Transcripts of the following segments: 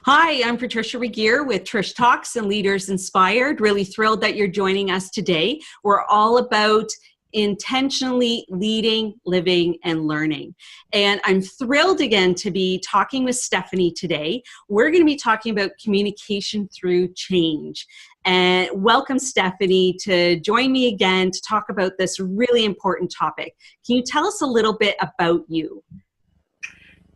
Hi, I'm Patricia Regier with Trish Talks and Leaders Inspired. Really thrilled that you're joining us today. We're all about intentionally leading, living, and learning. And I'm thrilled again to be talking with Stephanie today. We're going to be talking about communication through change. And welcome, Stephanie, to join me again to talk about this really important topic. Can you tell us a little bit about you?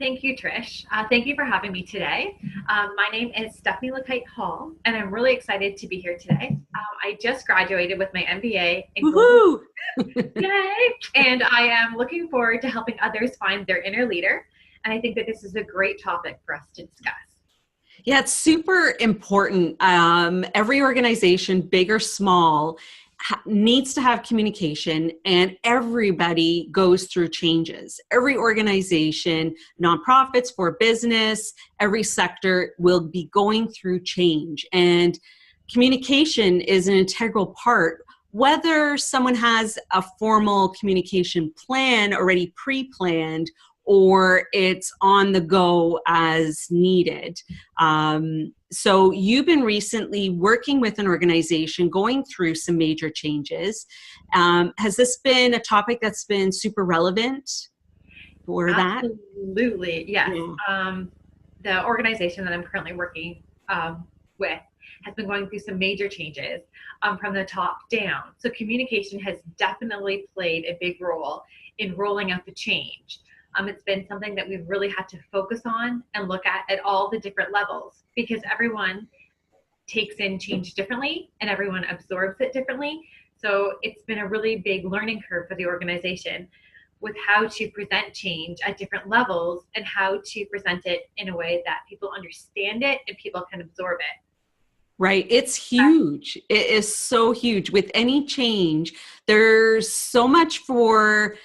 Thank you, Trish. Thank you for having me today. My name is Stephanie Lakeit-Hall, and I'm really excited to be here today. I just graduated with my MBA in global Yay! And I am looking forward to helping others find their inner leader. And I think that this is a great topic for us to discuss. Yeah, it's super important. Every organization, big or small, needs to have communication, and everybody goes through changes. Every organization, nonprofits, for business, every sector will be going through change. And communication is an integral part, whether someone has a formal communication plan already pre-planned or it's on the go as needed. So you've been recently working with an organization going through some major changes. Has this been a topic that's been super relevant for that? Absolutely, yes. Yeah. The organization that I'm currently working with has been going through some major changes from the top down. So communication has definitely played a big role in rolling out the change. It's been something that we've really had to focus on and look at all the different levels, because everyone takes in change differently and everyone absorbs it differently. So it's been a really big learning curve for the organization with how to present change at different levels and how to present it in a way that people understand it and people can absorb it. Right. It's huge. It is so huge. With any change, there's so much for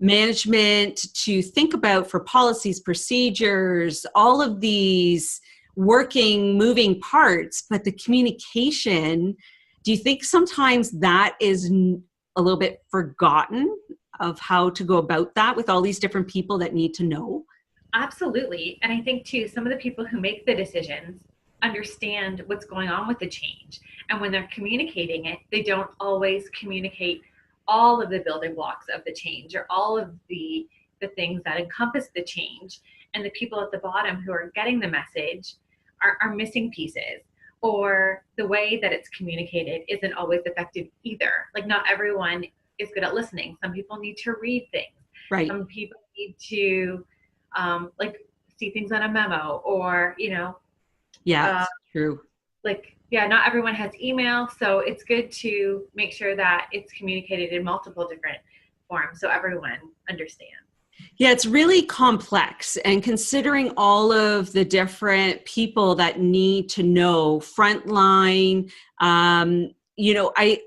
management to think about, for policies, procedures, all of these moving parts, but the communication, do you think sometimes that is a little bit forgotten of how to go about that with all these different people that need to know? Absolutely. And I think too, some of the people who make the decisions understand what's going on with the change. And when they're communicating it, they don't always communicate all of the building blocks of the change or all of the things that encompass the change. And the people at the bottom who are getting the message are missing pieces, or the way that it's communicated isn't always effective either. Like, not everyone is good at listening. Some people need to read things. Right. Some people need to see things on a memo, or, Yeah, true. Not everyone has email, so it's good to make sure that it's communicated in multiple different forms so everyone understands. Yeah, it's really complex, and considering all of the different people that need to know, frontline, I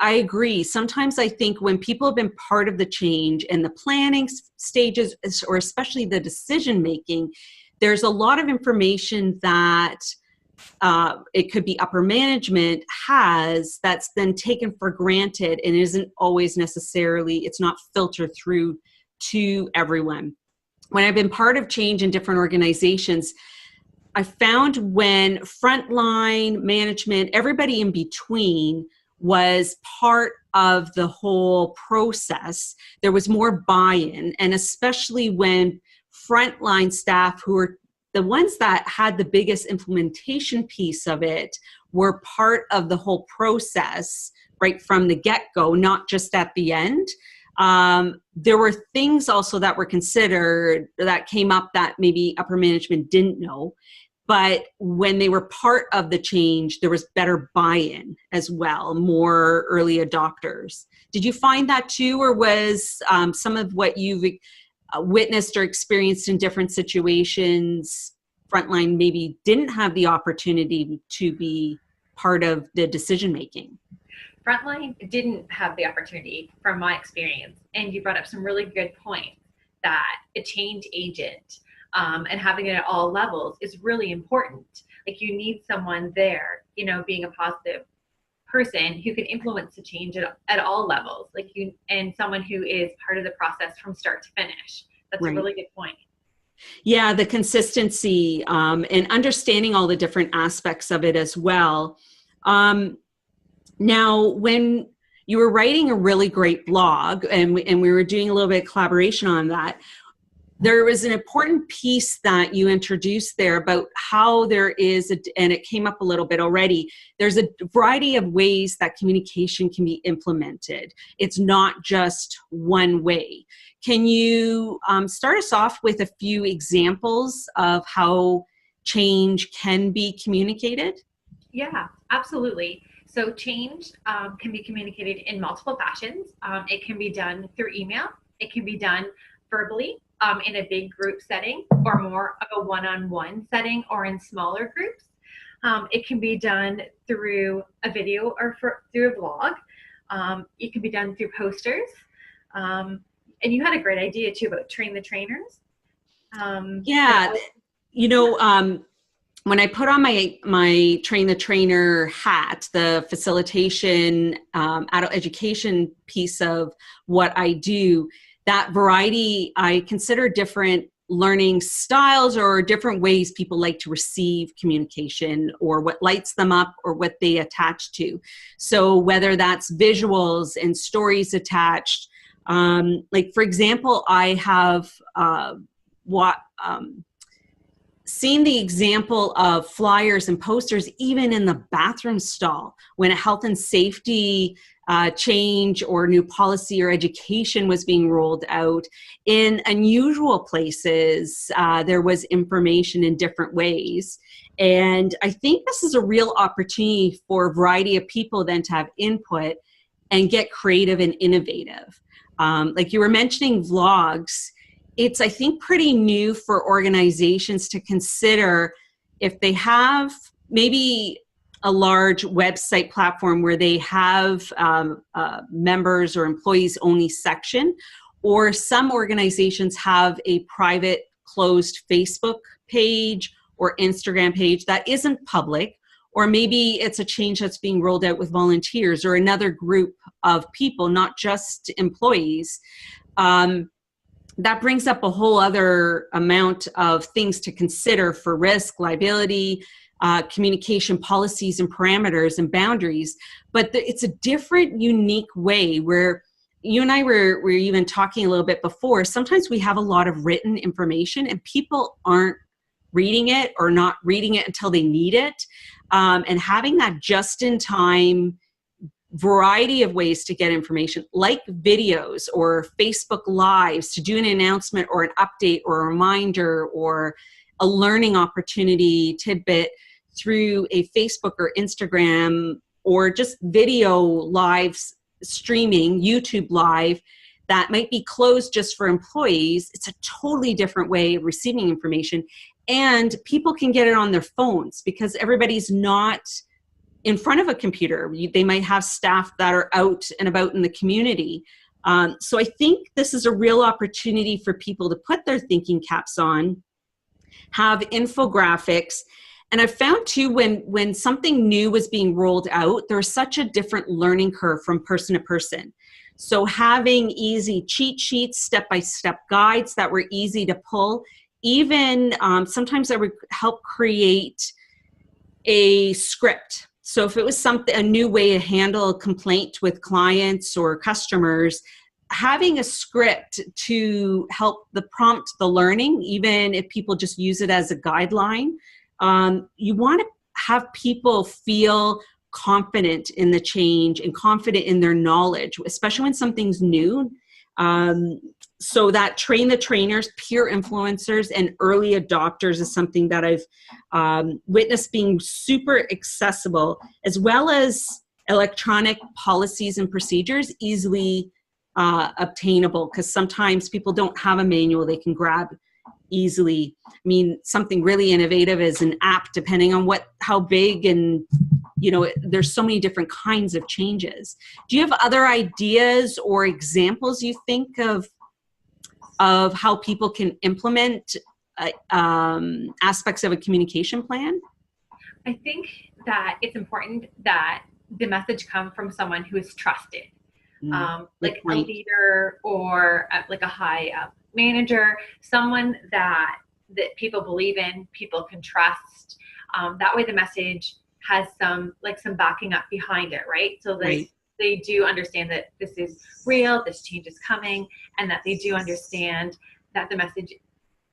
agree. Sometimes I think when people have been part of the change and the planning stages, or especially the decision making, there's a lot of information that it could be upper management has that's then taken for granted and isn't always necessarily, it's not filtered through to everyone. When I've been part of change in different organizations, I found when frontline management, everybody in between, was part of the whole process, there was more buy-in. And especially when frontline staff, who were the ones that had the biggest implementation piece of it, were part of the whole process right from the get-go, not just at the end. There were things also that were considered that came up that maybe upper management didn't know. But when they were part of the change, there was better buy-in as well, more early adopters. Did you find that too, or was some of what you've witnessed or experienced in different situations, frontline maybe didn't have the opportunity to be part of the decision-making? Frontline didn't have the opportunity from my experience. And you brought up some really good points, that a change agent and having it at all levels is really important. Like, you need someone there, being a positive person who can influence the change at all levels, and someone who is part of the process from start to finish. That's right. A really good point. Yeah, the consistency and understanding all the different aspects of it as well. Now, when you were writing a really great blog, and we were doing a little bit of collaboration on that, there was an important piece that you introduced there about how there is, and it came up a little bit already, there's a variety of ways that communication can be implemented. It's not just one way. Can you start us off with a few examples of how change can be communicated? Yeah, absolutely. So change can be communicated in multiple fashions. It can be done through email. It can be done verbally in a big group setting, or more of a one-on-one setting, or in smaller groups. It can be done through a video or through a blog. It can be done through posters. And you had a great idea too about train the trainers. Yeah, you know, when I put on my train the trainer hat, the facilitation, adult education piece of what I do, that variety, I consider different learning styles or different ways people like to receive communication, or what lights them up, or what they attach to. So whether that's visuals and stories attached, like for example, I have seen the example of flyers and posters even in the bathroom stall when a health and safety change or new policy or education was being rolled out. In unusual places, there was information in different ways. And I think this is a real opportunity for a variety of people then to have input and get creative and innovative. Like you were mentioning vlogs, it's, I think, pretty new for organizations to consider if they have maybe a large website platform where they have members or employees only section, or some organizations have a private closed Facebook page or Instagram page that isn't public, or maybe it's a change that's being rolled out with volunteers or another group of people, not just employees. That brings up a whole other amount of things to consider for risk, liability, communication policies and parameters and boundaries. But it's a different, unique way where you and I were even talking a little bit before. Sometimes we have a lot of written information and people aren't reading it, or not reading it until they need it. And having that just-in-time variety of ways to get information, like videos or Facebook Lives, to do an announcement or an update or a reminder or a learning opportunity tidbit through a Facebook or Instagram, or just video live streaming, YouTube Live, that might be closed just for employees. It's a totally different way of receiving information. And people can get it on their phones because everybody's not in front of a computer. They might have staff that are out and about in the community. So I think this is a real opportunity for people to put their thinking caps on, have infographics. And I found too, when something new was being rolled out, there was such a different learning curve from person to person. So having easy cheat sheets, step-by-step guides that were easy to pull, even sometimes I would help create a script. So if it was a new way to handle a complaint with clients or customers, having a script to help prompt the learning, even if people just use it as a guideline, you want to have people feel confident in the change and confident in their knowledge, especially when something's new. So that train the trainers, peer influencers, and early adopters is something that I've witnessed being super accessible, as well as electronic policies and procedures easily obtainable, because sometimes people don't have a manual they can grab easily. I mean, something really innovative is an app, depending on how big, and there's so many different kinds of changes. Do you have other ideas or examples you think of how people can implement aspects of a communication plan? I think that it's important that the message come from someone who is trusted, like a leader, or like a high up manager, someone that that people believe in, people can trust. That way the message has some backing up behind it, right? So they do understand that this is real, this change is coming, and that they do understand that the message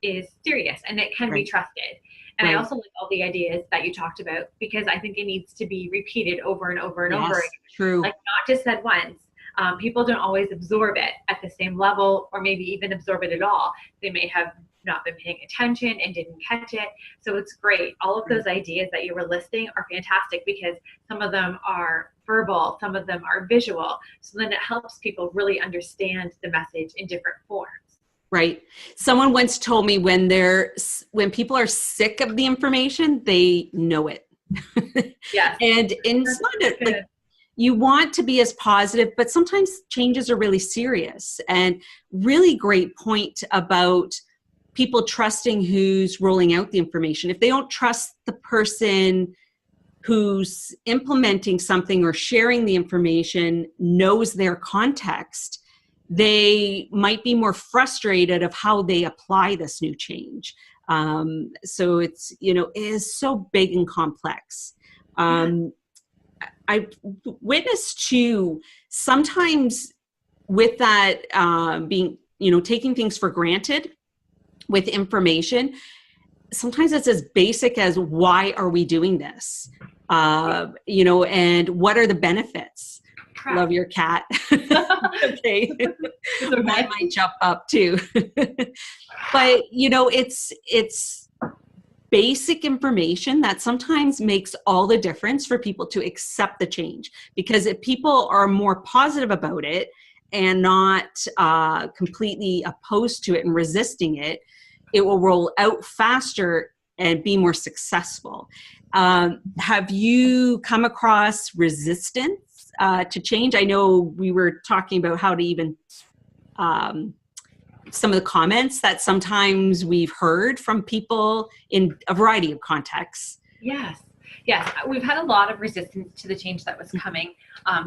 is serious and it can be trusted. And I also like all the ideas that you talked about, because I think it needs to be repeated over and over and over again. True. Like, not just said once. People don't always absorb it at the same level, or maybe even absorb it at all. They may have not been paying attention and didn't catch it. So it's great. All of those ideas that you were listing are fantastic, because some of them are verbal, some of them are visual. So then it helps people really understand the message in different forms. Right. Someone once told me when people are sick of the information, they know it. Yes. And it's not like, you want to be as positive, but sometimes changes are really serious. And really great point about people trusting who's rolling out the information. If they don't trust the person who's implementing something or sharing the information knows their context, they might be more frustrated of how they apply this new change. So it's, it is so big and complex. I witnessed too, sometimes with that being, taking things for granted with information, sometimes it's as basic as, why are we doing this? And what are the benefits? Love your cat. Okay. That might jump up too. But, it's basic information that sometimes makes all the difference for people to accept the change. Because if people are more positive about it and not completely opposed to it and resisting it, it will roll out faster and be more successful. Have you come across resistance to change? I know we were talking about how to even some of the comments that sometimes we've heard from people in a variety of contexts. Yes. We've had a lot of resistance to the change that was coming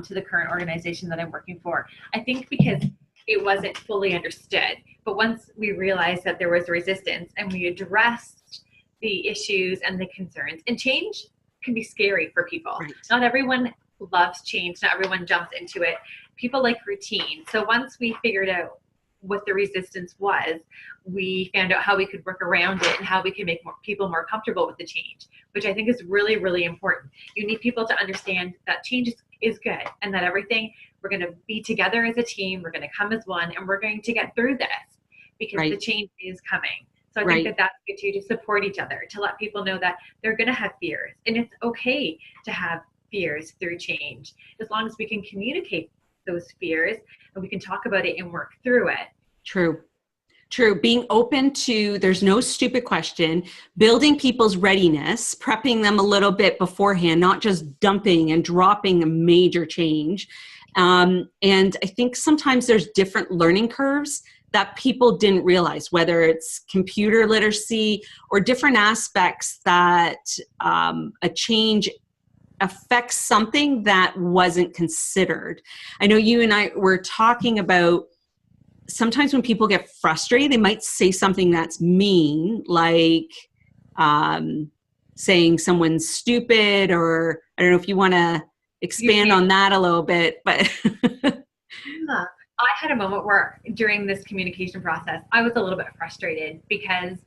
to the current organization that I'm working for. I think because it wasn't fully understood. But once we realized that there was resistance and we addressed the issues and the concerns, and change can be scary for people. Right. Not everyone loves change. Not everyone jumps into it. People like routine. So once we figured out what the resistance was, we found out how we could work around it and how we can make people more comfortable with the change, which I think is really, really important. You need people to understand that change is good, and that everything, we're going to be together as a team, we're going to come as one, and we're going to get through this, because the change is coming. So I think that that's good too, to support each other, to let people know that they're going to have fears, and it's okay to have fears through change, as long as we can communicate those fears and we can talk about it and work through it. True. Being open to, there's no stupid question, building people's readiness, prepping them a little bit beforehand, not just dumping and dropping a major change. And I think sometimes there's different learning curves that people didn't realize, whether it's computer literacy or different aspects that a change affects something that wasn't considered. I know you and I were talking about sometimes when people get frustrated, they might say something that's mean, like saying someone's stupid, or I don't know if you want to expand on that a little bit, but. Yeah. I had a moment where during this communication process, I was a little bit frustrated because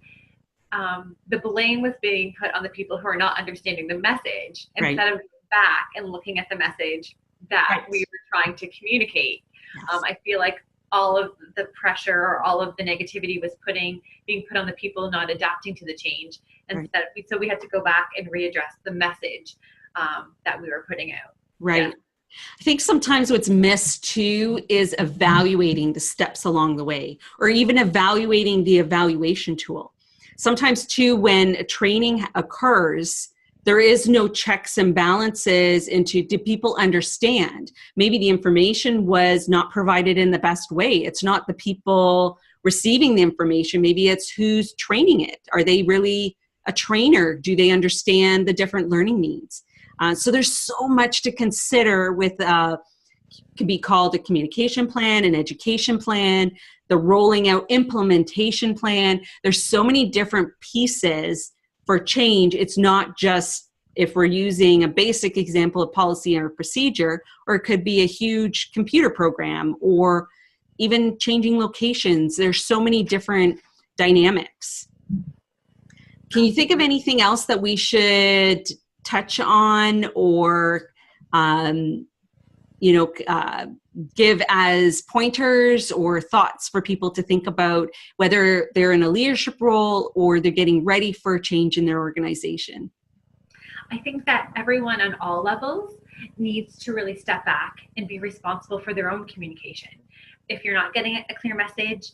the blame was being put on the people who are not understanding the message instead of going back and looking at the message that we were trying to communicate. Yes. I feel like all of the pressure or all of the negativity was being put on the people not adapting to the change. And so we had to go back and readdress the message that we were putting out. Right. Yeah. I think sometimes what's missed too is evaluating the steps along the way, or even evaluating the evaluation tool. Sometimes too, when a training occurs, there is no checks and balances into, do people understand? Maybe the information was not provided in the best way. It's not the people receiving the information. Maybe it's who's training it. Are they really a trainer? Do they understand the different learning needs? So there's so much to consider with could be called a communication plan, an education plan, the rolling out implementation plan. There's so many different pieces for change. It's not just if we're using a basic example of policy or procedure, or it could be a huge computer program or even changing locations. There's so many different dynamics. Can you think of anything else that we should touch on or give as pointers or thoughts for people to think about, whether they're in a leadership role or they're getting ready for a change in their organization? I think that everyone on all levels needs to really step back and be responsible for their own communication. If you're not getting a clear message,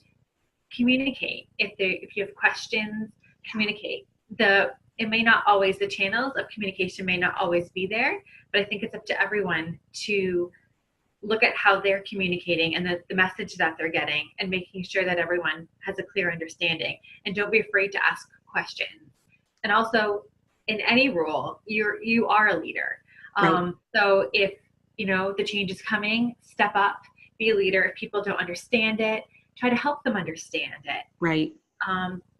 communicate. If you have questions, communicate. The channels of communication may not always be there, but I think it's up to everyone to look at how they're communicating and the message that they're getting, and making sure that everyone has a clear understanding. And don't be afraid to ask questions. And also, in any role, you are a leader. Right. So if the change is coming, step up, be a leader. If people don't understand it, try to help them understand it. Right.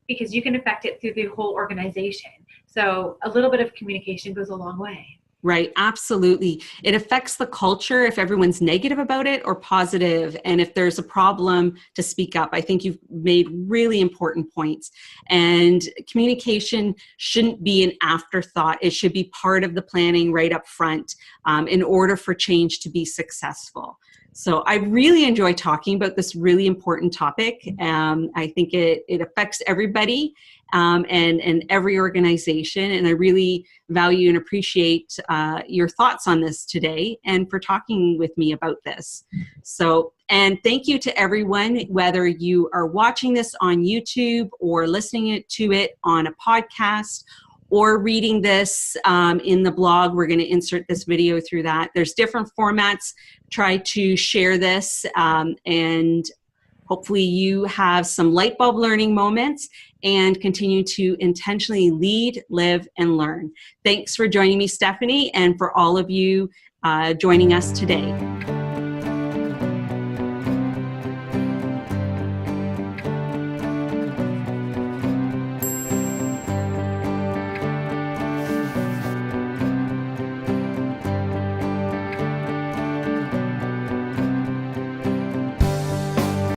Because you can affect it through the whole organization. So a little bit of communication goes a long way. Right, absolutely. It affects the culture if everyone's negative about it or positive, and if there's a problem, to speak up. I think you've made really important points. And communication shouldn't be an afterthought. It should be part of the planning right up front in order for change to be successful. So I really enjoy talking about this really important topic. I think it affects everybody and every organization. And I really value and appreciate your thoughts on this today and for talking with me about this. So, and thank you to everyone, whether you are watching this on YouTube or listening to it on a podcast or reading this in the blog. We're going to insert this video through that. There's different formats. Try to share this and hopefully you have some light bulb learning moments and continue to intentionally lead, live, and learn. Thanks for joining me, Stephanie, and for all of you joining us today.